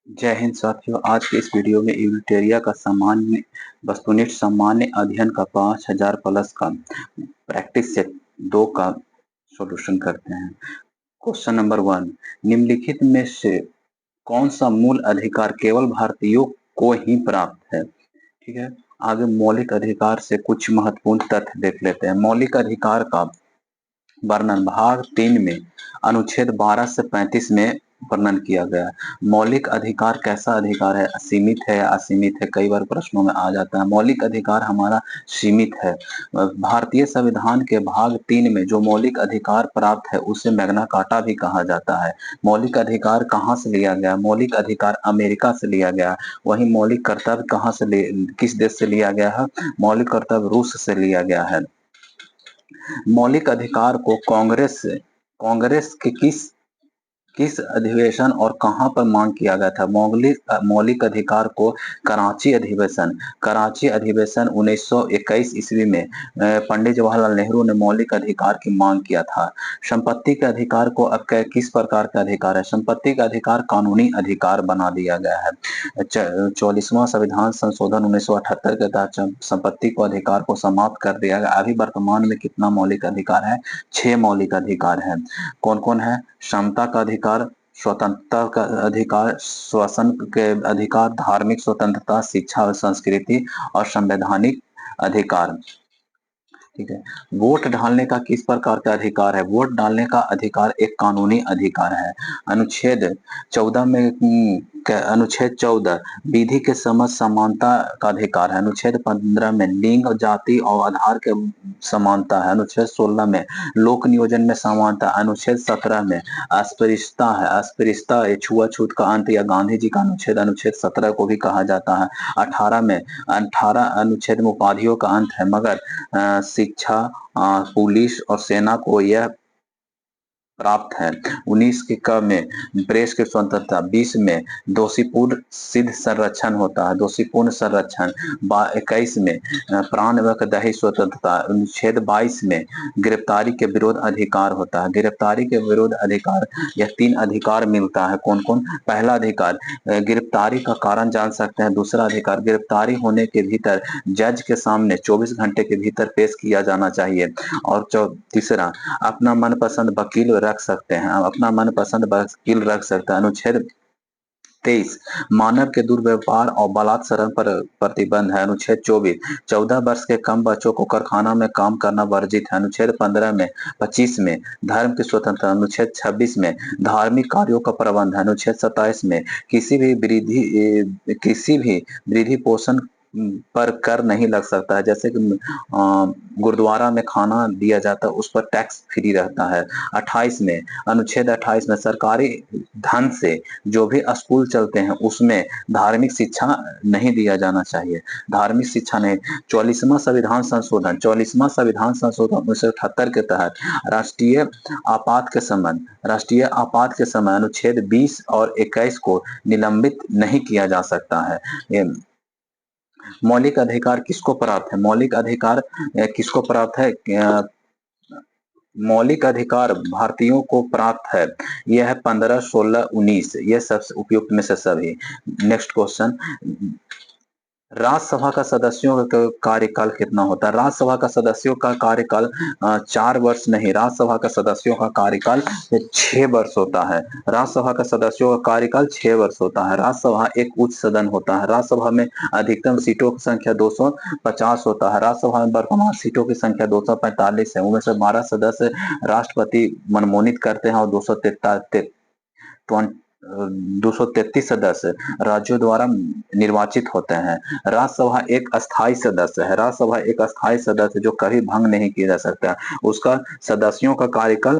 जय हिंद साथियों। आज के इस वीडियो में यूरिटेरिया का सामान्य वस्तुनिष्ठ सामान्य अध्ययन का 5000 प्लस का प्रैक्टिस सेट 2 का सॉल्यूशन करते हैं। क्वेश्चन नंबर 1, निम्नलिखित में से कौन सा मूल अधिकार केवल भारतीयों को ही प्राप्त है? ठीक है, आगे मौलिक अधिकार से कुछ महत्वपूर्ण तथ्य देख लेते हैं। मौलिक अधिकार का वर्णन भाग 3 में अनुच्छेद 12 से 35 में वर्णन किया गया है। मौलिक अधिकार कैसा अधिकार है? सीमित है या असीमित है? कई बार प्रश्नों में आ जाता है। मौलिक अधिकार हमारा सीमित है। भारतीय संविधान के भाग 3 में जो मौलिक अधिकार प्राप्त है उसे मैग्ना कार्टा भी कहा जाता है। मौलिक अधिकार कहाँ से लिया गया? मौलिक अधिकार अमेरिका से लिया गया। वहीं मौलिक कर्तव्य कहाँ से किस देश से लिया गया है? मौलिक कर्तव्य रूस से लिया गया है। मौलिक अधिकार को कांग्रेस के किस किस अधिवेशन और कहां पर मांग किया गया था? मौलिक अधिकार को कराची अधिवेशन 1921 ईस्वी में पंडित जवाहरलाल नेहरू ने मौलिक अधिकार की मांग किया था। संपत्ति के अधिकार को अब किस प्रकार का अधिकार है? संपत्ति का अधिकार कानूनी अधिकार बना दिया गया है। 44वां संविधान संशोधन 1978 के तहत संपत्ति को अधिकार को समाप्त कर दिया गया। अभी वर्तमान में कितना मौलिक अधिकार है? 6 मौलिक अधिकार है। कौन कौन है? समता का अधिकार, स्वतंत्रता का अधिकार, श्वसन के अधिकार, धार्मिक स्वतंत्रता, शिक्षा और संस्कृति और संवैधानिक अधिकार। ठीक है। वोट डालने का किस प्रकार का अधिकार है? वोट डालने का अधिकार एक कानूनी अधिकार है। अनुच्छेद 14 में अनुच्छेद 14 विधि के समझ समानता का अधिकार है। अनुच्छेद 15 में लिंग, जाति और आधार के समानता है। अनुच्छेद 16 में लोक नियोजन में समानता। अनुच्छेद 17 में अस्पृश्यता है। अस्पृश्यता छुआछूत का अंत या गांधी जी का अनुच्छेद 17 को भी कहा जाता है। 18 अनुच्छेद में उपाधियों का अंत है, मगर शिक्षा, पुलिस और सेना को यह प्राप्त है। 19 के क में प्रेस की स्वतंत्रता। 20 में दोषीपूर्ण सिद्ध संरक्षण होता है, दोषीपूर्ण संरक्षण। 21 में प्राण व दही स्वतंत्रता। अनुच्छेद 22 में गिरफ्तारी के विरोध अधिकार होता है। गिरफ्तारी के विरोध अधिकार, यह 3 अधिकार मिलता है। कौन कौन? पहला अधिकार गिरफ्तारी का कारण जान सकते हैं। दूसरा अधिकार गिरफ्तारी होने के भीतर जज के सामने 24 घंटे के भीतर पेश किया जाना चाहिए। और तीसरा अपना मनपसंद वकील रख सकते हैं, अपना मनपसंद वकील रख सकते हैं। अनुच्छेद 23 मानव के दुर्व्यवहार और बलात्सरण पर प्रतिबंध है। अनुच्छेद 24 14 वर्ष के कम बच्चों को कारखाना में काम करना वर्जित है। अनुच्छेद 15 में 25 में धर्म की स्वतंत्रता। अनुच्छेद 26 में धार्मिक कार्यों का प्रबंध है। अनुच्छेद 27 में किसी भी वृद्धि पोषण पर कर नहीं लग सकता है। जैसे कि गुरुद्वारा में खाना दिया जाता है उस पर टैक्स फ्री रहता है। 28 में अनुच्छेद 28 में सरकारी धन से जो भी स्कूल चलते हैं उसमें धार्मिक शिक्षा नहीं दिया जाना चाहिए। धार्मिक शिक्षा नहीं। 44वां संविधान संशोधन 1978 के तहत राष्ट्रीय आपात के समय अनुच्छेद 20 और 21 को निलंबित नहीं किया जा सकता है। मौलिक अधिकार किसको प्राप्त है? मौलिक अधिकार किसको प्राप्त है? मौलिक अधिकार भारतीयों को प्राप्त है। यह है 15, 16, 19। यह सबसे उपयुक्त में से सभी। नेक्स्ट क्वेश्चन, राज्यसभा का सदस्यों का कार्यकाल कितना होता है? राज्यसभा का सदस्यों का कार्यकाल 4 वर्ष नहीं, राज्यसभा का सदस्यों का कार्यकाल 6 वर्ष होता है। राज्यसभा का सदस्यों का कार्यकाल 6 वर्ष होता है। राज्यसभा एक उच्च सदन होता है। राज्यसभा में अधिकतम सीटों की संख्या 250 होता है। राज्यसभा में वर्तमान सीटों की संख्या 245 है। उनमें से 12 सदस्य राष्ट्रपति मनमोनित करते हैं और 233 सदस्य राज्यों द्वारा निर्वाचित होते हैं। राज्यसभा एक अस्थायी सदस्य है। राज्यसभा एक अस्थायी सदस्य जो कभी भंग नहीं किया जा सकता। उसका सदस्यों का कार्यकाल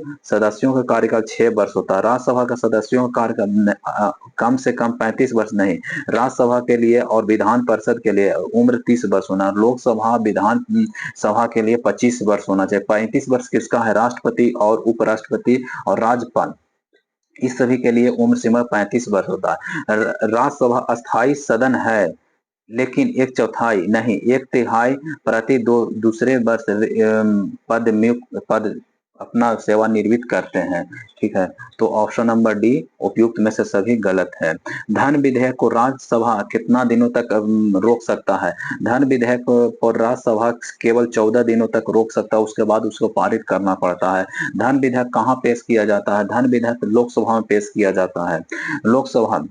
6 वर्ष होता है। राज्यसभा का सदस्यों का कार्यकाल कम से कम 35 वर्ष नहीं। राज्यसभा के लिए और विधान परिषद के लिए उम्र 30 वर्ष होना। लोकसभा विधान सभा के लिए 25 वर्ष होना चाहिए। 35 वर्ष किसका है? राष्ट्रपति और उपराष्ट्रपति और राज्यपाल, इस सभी के लिए उम्र सीमा 35 वर्ष होता है। राज्यसभा अस्थायी सदन है, लेकिन 1/4 नहीं, 1/3 प्रति दूसरे वर्ष अपना सेवानिवृत्त करते हैं। ठीक है, तो ऑप्शन नंबर डी उपयुक्त में से सभी गलत है। धन विधेयक को राज्यसभा कितना दिनों तक रोक सकता है? धन विधेयक को राज्यसभा केवल 14 दिनों तक रोक सकता है, उसके बाद उसको पारित करना पड़ता है। धन विधेयक कहाँ पेश किया जाता है? धन विधेयक लोकसभा में पेश किया जाता है। लोकसभा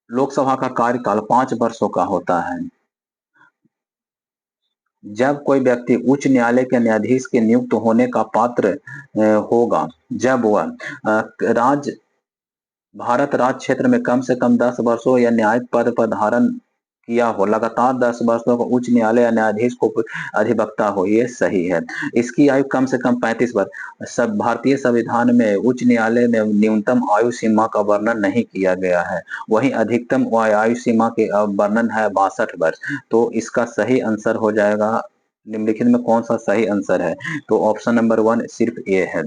लोकसभा का कार्यकाल 5 वर्षों का होता है। जब कोई व्यक्ति उच्च न्यायालय के न्यायाधीश के नियुक्त होने का पात्र होगा, जब वह राज्य भारत राज्य क्षेत्र में कम से कम 10 वर्षों या न्यायिक पद पर धारण किया हो, लगातार 10 वर्षों का उच्च न्यायालय या न्यायाधीश को अधिवक्ता हो, ये सही है। इसकी आयु कम से कम 35 वर्ष। सब भारतीय संविधान में उच्च न्यायालय में न्यूनतम आयु सीमा का वर्णन नहीं किया गया है, वहीं अधिकतम आयु सीमा के वर्णन है 62 वर्ष। तो इसका सही आंसर हो जाएगा, निम्नलिखित में कौन सा सही आंसर है? तो ऑप्शन नंबर 1 सिर्फ ए है।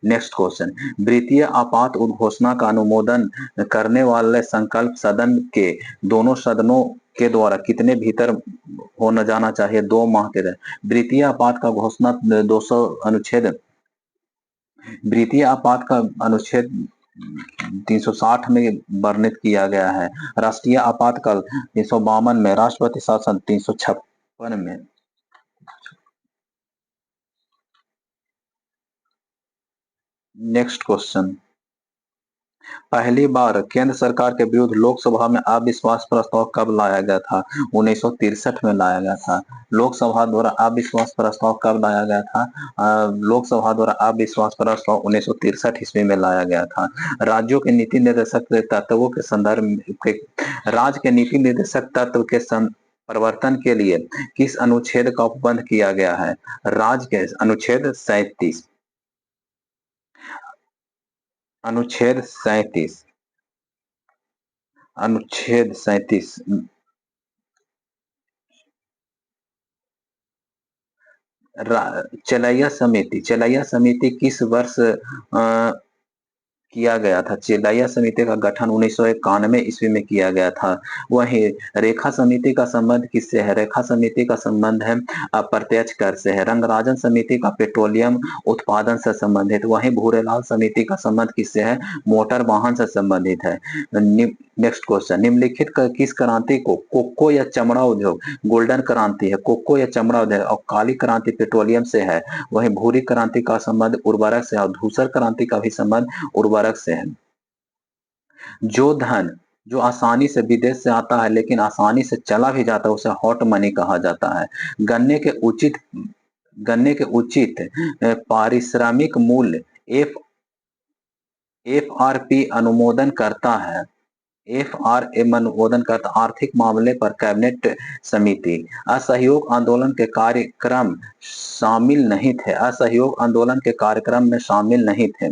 नेक्स्ट क्वेश्चन, द्वितीय आपात उद्घोषणा का अनुमोदन करने वाले संकल्प सदन के दोनों सदनों के द्वारा कितने भीतर होना जाना चाहिए? 2 माह के द्वितीय आपात का घोषणा 200 अनुच्छेद द्वितीय आपात का अनुच्छेद 360 में वर्णित किया गया है। राष्ट्रीय आपातकाल 352 में, राष्ट्रपति शासन 356 में। नेक्स्ट क्वेश्चन, पहली बार केंद्र सरकार के विरुद्ध लोकसभा में अविश्वास प्रस्ताव कब लाया गया था? 1963 में लाया गया था। लोकसभा द्वारा अविश्वास प्रस्ताव कब लाया गया था? लोकसभा द्वारा अविश्वास प्रस्ताव 1963 ईस्वी में लाया गया था। राज्यों के नीति निर्देशक तत्वों के संदर्भ के राज्य के नीति निर्देशक तत्व के परिवर्तन के लिए किस अनुच्छेद का उपबंध किया गया है? राज्य के अनुच्छेद 37। अनुच्छेद 37। अनुच्छेद 37। चलैया समिति किस वर्ष किया गया था? चेलाइया समिति का गठन 1991 ईस्वी में किया गया था। वहीं रेखा समिति का संबंध किससे है? रेखा समिति का संबंध है अप्रत्यक्ष कर से है। रंगराजन समिति का पेट्रोलियम उत्पादन से संबंधित। वहीं भूरेलाल समिति का संबंध किससे है? मोटर वाहन से संबंधित है। नेक्स्ट क्वेश्चन, निम्नलिखित किस क्रांति को कोको या चमड़ा उद्योग गोल्डन क्रांति है? कोको या चमड़ा उद्योग। और काली क्रांति पेट्रोलियम से है। वहीं भूरी क्रांति का संबंध उर्वरक से है और धूसर क्रांति का भी संबंध उर्वरक से है। जो धन जो आसानी से विदेश से आता है लेकिन आसानी से चला भी जाता है, उसे हॉट मनी कहा जाता है। गन्ने के उचित पारिश्रमिक मूल्य एफआरपी अनुमोदन करता है। अनुमोदन करता आर्थिक मामले पर कैबिनेट समिति। असहयोग आंदोलन के कार्यक्रम शामिल नहीं थे। असहयोग आंदोलन के कार्यक्रम में शामिल नहीं थे।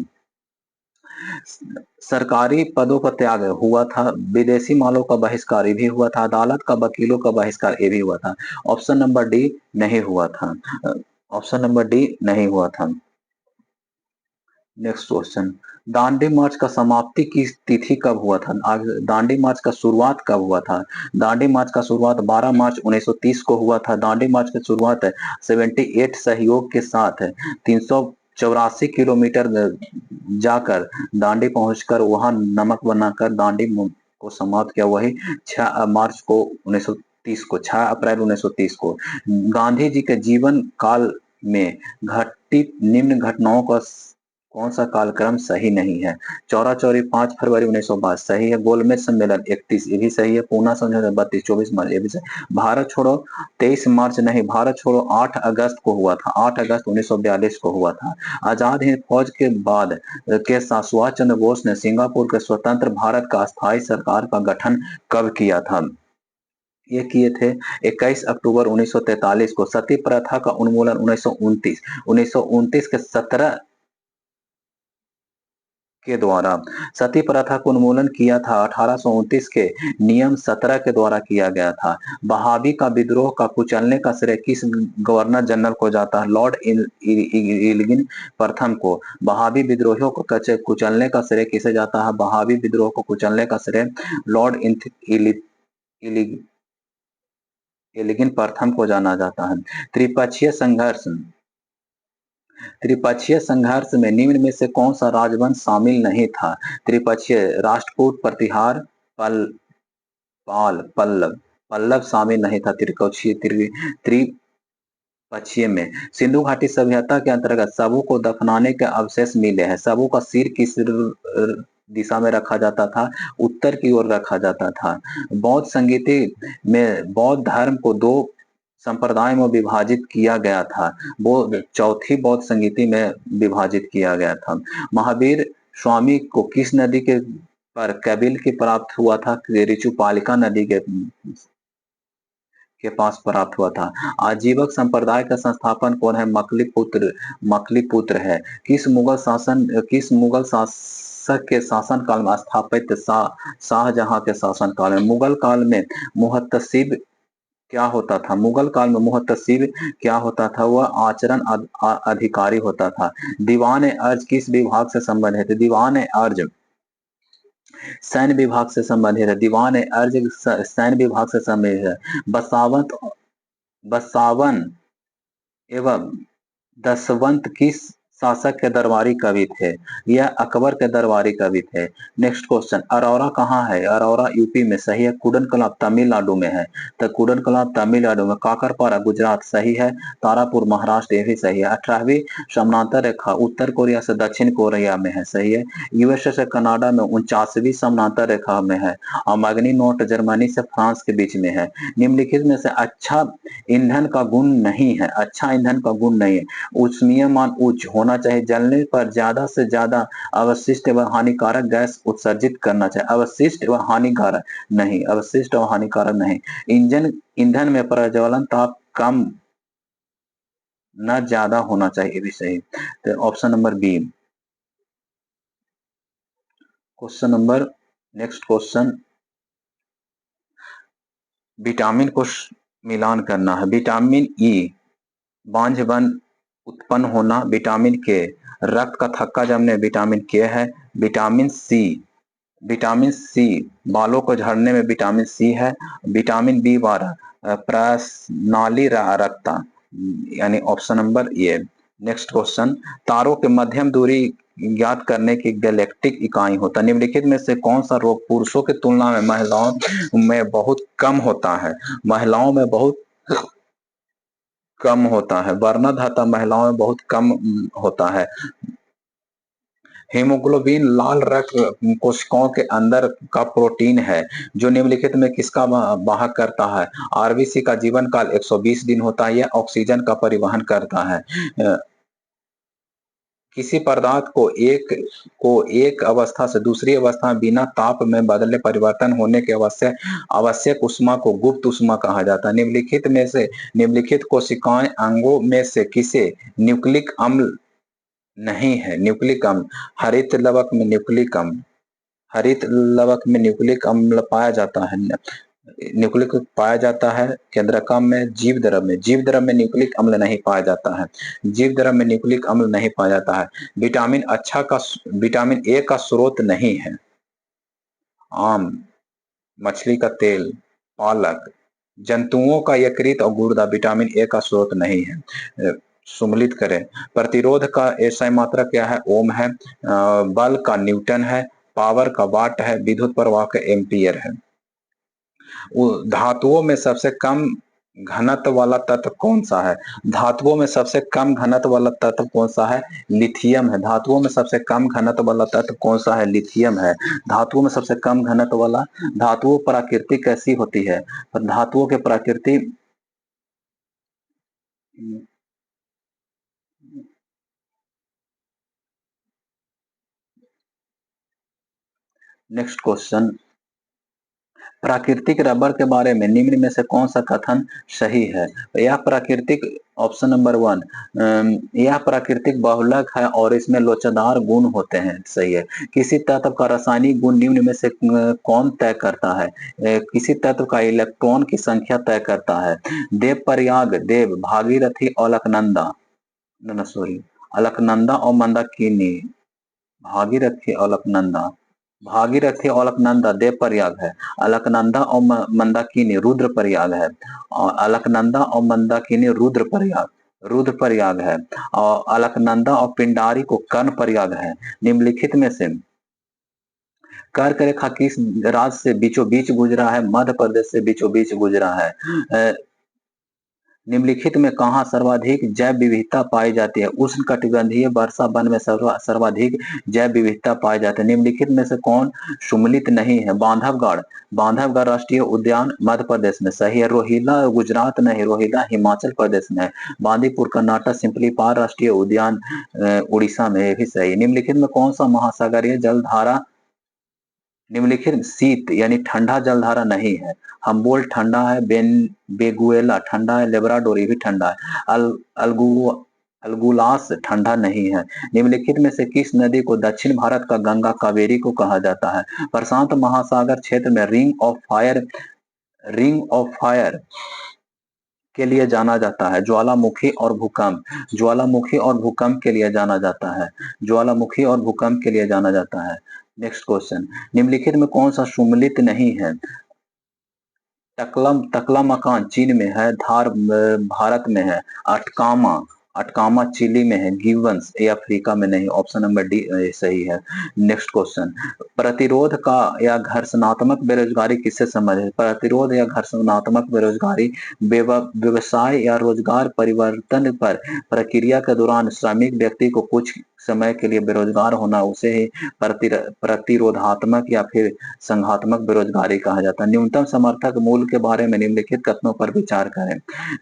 सरकारी पदों का त्याग हुआ था। विदेशी मालों का बहिष्कार भी हुआ था। अदालत का वकीलों का बहिष्कार ये भी हुआ था। ऑप्शन नंबर डी नहीं हुआ था। ऑप्शन नंबर डी नहीं हुआ था। नेक्स्ट क्वेश्चन, दांडी मार्च का समाप्ति की तिथि कब हुआ था? दांडी मार्च का शुरुआत कब हुआ था? दांडी मार्च का शुरुआत 12 मार्च 1930 को हुआ था। दांडी मार्च की शुरुआत 78 सहयोग के साथ 384 किलोमीटर जाकर दांडी पहुंचकर वहां नमक बनाकर दांडी को समाप्त किया। वही 6 मार्च को 1930 को 6 अप्रैल 1930 को। गांधी जी के जीवन काल में घटित निम्न घटनाओं का कौन सा कालक्रम सही नहीं है? चौरा चौरी 5 फरवरी 1922 सही है। गोलमेज सम्मेलन 31 ये भी सही है। पूना समझौता 32 24 मार्च ये भी सही। भारत छोड़ो 23 मार्च नहीं, भारत छोड़ो 8 अगस्त को हुआ था। 8 अगस्त 1942 को हुआ था। आजाद हिंद फौज के बाद के साथ सुभाष चंद्र बोस ने सिंगापुर के स्वतंत्र भारत का अस्थायी सरकार का गठन कब किया था? ये किए थे 21 अक्टूबर 1943 को। सती प्रथा का उन्मूलन 1929 के 17 के द्वारा। सती प्रथा को उन्मूलन किया था 1829 के नियम 17 के द्वारा किया गया था। बहावी का विद्रोह का कुचलने का श्रेय किस गवर्नर जनरल को जाता है? लॉर्ड इल्गिन प्रथम को। बहावी विद्रोहियों को कुचलने का श्रेय किसे जाता है? बहावी विद्रोह को कुचलने का श्रेय लॉर्ड इल्गिन प्रथम को जाना जाता है। त्रिपक्षीय संघर्ष त्रिपक्षीय संघर्ष में निम्न में से कौन सा राजवंश शामिल नहीं था? त्रिपक्षीय राष्ट्रकूट, प्रतिहार, पल पाल, पल्लव। पल्लव शामिल नहीं था त्रिपक्षीय त्रिपक्षीय में। सिंधु घाटी सभ्यता के अंतर्गत सबू को दफनाने के अवशेष मिले हैं। सबू का सिर किस दिशा में रखा जाता था? उत्तर की ओर रखा जाता था। बौद्ध संगीति में बौद्ध धर्म को दो संप्रदाय में विभाजित किया गया था। वो चौथी बौद्ध संगीति में विभाजित किया गया था। महावीर स्वामी को किस नदी के पर कैबिल की प्राप्त हुआ था? ऋचुपालिका नदी के पास प्राप्त हुआ था। आजीवक संप्रदाय का संस्थापन कौन है? मकलीपुत्र है। किस मुगल शासक के शासन काल में स्थापित शाहजहां के शासन काल में? मुगल काल में मुहत्तसिब क्या होता था? मुगल काल में मुहत्तसिब क्या होता था? वह आचरण अधिकारी होता था। दीवान अर्ज किस विभाग से संबंधित है? दीवान अर्ज सैन्य विभाग से संबंधित है। दीवान अर्ज सैन्य विभाग से संबंधित है। बसावन एवं दसवंत किस शासक के दरबारी कवि थे? यह अकबर के दरबारी कवि थे। नेक्स्ट क्वेश्चन, अरौरा कहाँ है? अरौरा यूपी में सही है। कुडनकला तमिलनाडु में है। तो कुडनकला तमिलनाडु में। काकरपारा गुजरात सही है। तारापुर महाराष्ट्र ये भी सही है। 18वीं समानांतर रेखा उत्तर कोरिया से दक्षिण कोरिया में है। सही है। यूएसए से कनाडा में 49वीं समानांतर रेखा में है। और मैग्नी नोट जर्मनी से फ्रांस के बीच में है। निम्नलिखित में से अच्छा ईंधन का गुण नहीं है। अच्छा ईंधन का गुण नहीं है। उष्मीयमान उच्च होना चाहिए। जलने पर ज्यादा से ज्यादा अवशिष्ट व हानिकारक गैस उत्सर्जित करना चाहिए। अवशिष्ट व हानिकारक नहीं। अवशिष्ट व हानिकारक नहीं। ईंधन में प्रज्वलन ताप कम न ज्यादा होना चाहिए भी सही। तो option number B. Question number next question, vitamin को मिलान करना है। विटामिन ई बांझपन उत्पन्न होना। विटामिन के रक्त का थक्का जमने। विटामिन के है। विटामिन सी बालों को झड़ने में विटामिन सी है। विटामिन बी 12 प्रश्नाली रक्ता, यानी option number A. Next question, तारों के मध्यम दूरी ज्ञात करने की गैलेक्टिक इकाई होता है। निम्नलिखित में से कौन सा रोग पुरुषों की तुलना में महिलाओं में बहुत कम होता है? महिलाओं में बहुत कम होता है। वर्णधाता महिलाओं में बहुत कम होता है। हीमोग्लोबिन लाल रक्त कोशिकाओं के अंदर का प्रोटीन है जो निम्नलिखित में किसका वाहक करता है? आरबीसी का जीवन काल 120 दिन होता है। यह ऑक्सीजन का परिवहन करता है। किसी पदार्थ को एक अवस्था से दूसरी अवस्था में बिना ताप में बदले परिवर्तन होने के आवश्यक ऊष्मा को गुप्त ऊष्मा कहा जाता है। निम्नलिखित कोशिकाएं अंगों में से किसे न्यूक्लिक अम्ल नहीं है? न्यूक्लिक अम्ल हरित लवक में न्यूक्लिक अम्ल पाया जाता है। न्यूक्लिक पाया जाता है केंद्रकम में। जीव द्रव में न्यूक्लिक अम्ल नहीं पाया जाता है। जीव द्रव में न्यूक्लिक अम्ल नहीं पाया जाता है। विटामिन ए का स्रोत नहीं है। आम, मछली का तेल, पालक, जंतुओं का यकृत और गुर्दा विटामिन ए का स्रोत नहीं है। सुमलित करें। प्रतिरोध का एसआई मात्रा क्या है? ओम है। बल का न्यूटन है। पावर का वाट है। विद्युत प्रवाह का एम्पियर है। धातुओं में सबसे कम घनत्व वाला तत्व कौन सा है? धातुओं में सबसे कम घनत्व वाला तत्व कौन सा है? लिथियम है। धातुओं में सबसे कम घनत्व वाला तत्व कौन सा है? लिथियम है। धातुओं में सबसे कम घनत्व वाला। धातुओं प्रकृति कैसी होती है? धातुओं के प्रकृति नेक्स्ट क्वेश्चन, प्राकृतिक रबर के बारे में निम्न में से कौन सा कथन सही है? यह प्राकृतिक ऑप्शन नंबर 1, यह प्राकृतिक बहुलक है और इसमें लोचदार गुण होते हैं। सही है। किसी तत्व का रासायनिक गुण निम्न में से कौन तय करता है? किसी तत्व का इलेक्ट्रॉन की संख्या तय करता है। देव प्रयाग, देव, भागीरथी, अलकनंदा, सॉरी, अलकनंदा और मंदाकिनी। भागीरथी अलकनंदा, भागीरथी और अलकनंदा देव प्रयाग है। अलकनंदा और मंदाकिनी रुद्र प्रयाग है। और अलकनंदा और मंदाकिनी रुद्र प्रयाग रुद्र प्रयाग है। और अलकनंदा और पिंडारी को कर्ण प्रयाग है। निम्नलिखित में से कर्क रेखा किस राज्य से बीचों बीच गुजरा है? मध्य प्रदेश से बीचों बीच गुजरा है। निम्नलिखित में कहाँ सर्वाधिक जैव विविधता पाई जाती है? उष्णकटिबंधीय वर्षा वन में सर्वाधिक जैव विविधता पाई जाती है। निम्नलिखित में से कौन सुमेलित नहीं है? बांधवगढ़। बांधवगढ़ राष्ट्रीय उद्यान मध्य प्रदेश में सही है। रोहिला गुजरात नहीं, रोहिला हिमाचल प्रदेश में है। बांदीपुर कर्नाटक। सिंपली पार राष्ट्रीय उद्यान उड़ीसा में, भी सही। निम्नलिखित में कौन सा महासागरीय जलधारा निम्नलिखित शीत यानी ठंडा जलधारा नहीं है? हम्बोल्ट ठंडा है, बेगुएला ठंडा है, लेब्राडोर भी ठंडा है, अल्गुलास ठंडा नहीं है। निम्नलिखित में से किस नदी को दक्षिण भारत का गंगा कावेरी को कहा जाता है? प्रशांत महासागर क्षेत्र में रिंग ऑफ फायर के लिए जाना जाता है। ज्वालामुखी और भूकंप, ज्वालामुखी और भूकंप के लिए जाना जाता है, ज्वालामुखी और भूकंप के लिए जाना जाता है। नेक्स्ट क्वेश्चन, निम्नलिखित में कौन सा सुमेलित नहीं है? टकला मकान चीन में है, धार भारत में है, अटकामा अटकामा चिली में है, गिब्बन्स ये अफ्रीका में नहीं। ऑप्शन नंबर डी सही है। नेक्स्ट क्वेश्चन, प्रतिरोध का या घर्षणात्मक बेरोजगारी किससे संबंधित है? प्रतिरोध या घर्षणात्मक बेरोजगारी व्यवसाय या रोजगार परिवर्तन पर प्रक्रिया के दौरान श्रमिक व्यक्ति को कुछ समय के लिए बेरोजगार होना, उसे ही प्रतिरोधात्मक या फिर संघात्मक बेरोजगारी कहा जाता है। न्यूनतम समर्थक मूल्य के बारे में निम्नलिखित कथनों पर विचार करें।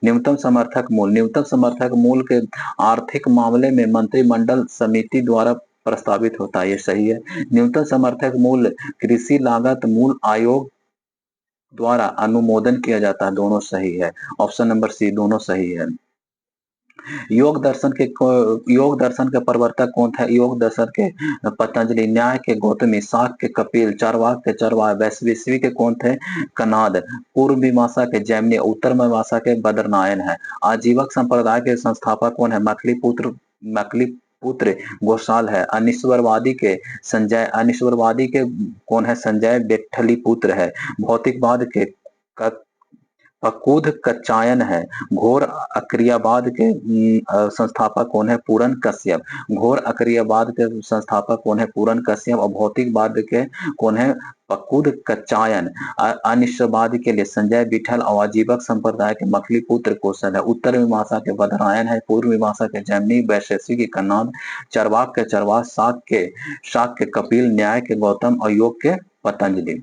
न्यूनतम समर्थक मूल्य के आर्थिक मामले में मंत्रिमंडल समिति द्वारा प्रस्तावित होता है, ये सही है। न्यूनतम समर्थक मूल्य कृषि लागत मूल्य आयोग द्वारा अनुमोदन किया जाता है, दोनों सही है। ऑप्शन नंबर सी दोनों सही है। योग दर्शन के प्रवर्तक कौन थे? योग दर्शन के पतंजलि, न्याय के गौतमी, शाक के कपिल, चारवाक के चरवाक, वैश्विक के कौन थे? कनाद, पूर्व मीमांसा के जैमिनी, उत्तर मीमांसा के बदरनायन है। आजीवक संप्रदाय के संस्थापक कौन है? मकली पुत्र गोसाल है। अनिश्वरवादी के कौन है? संजय बेठलीपुत्र है। भौतिकवाद के फक्कुद कच्चायन है। घोर अक्रियावाद के संस्थापक कौन है? पूरन कश्यप। घोर अक्रियावाद के संस्थापक कौन है? पूरन कश्यप। और भौतिकवाद के कौन है? फक्कुद कच्चायन। अनिश्चयवाद के लिए संजय विठल और आजीवक संप्रदाय के मकलीपुत्र कौशल है। उत्तर मीमांसा के बदरायन है। पूर्व मीमांसा के जैमिनी, वैशेषिक के कन्नाद, चरवाक के चरवाक, शाक के कपिल, न्याय के गौतम और योग के पतंजलि।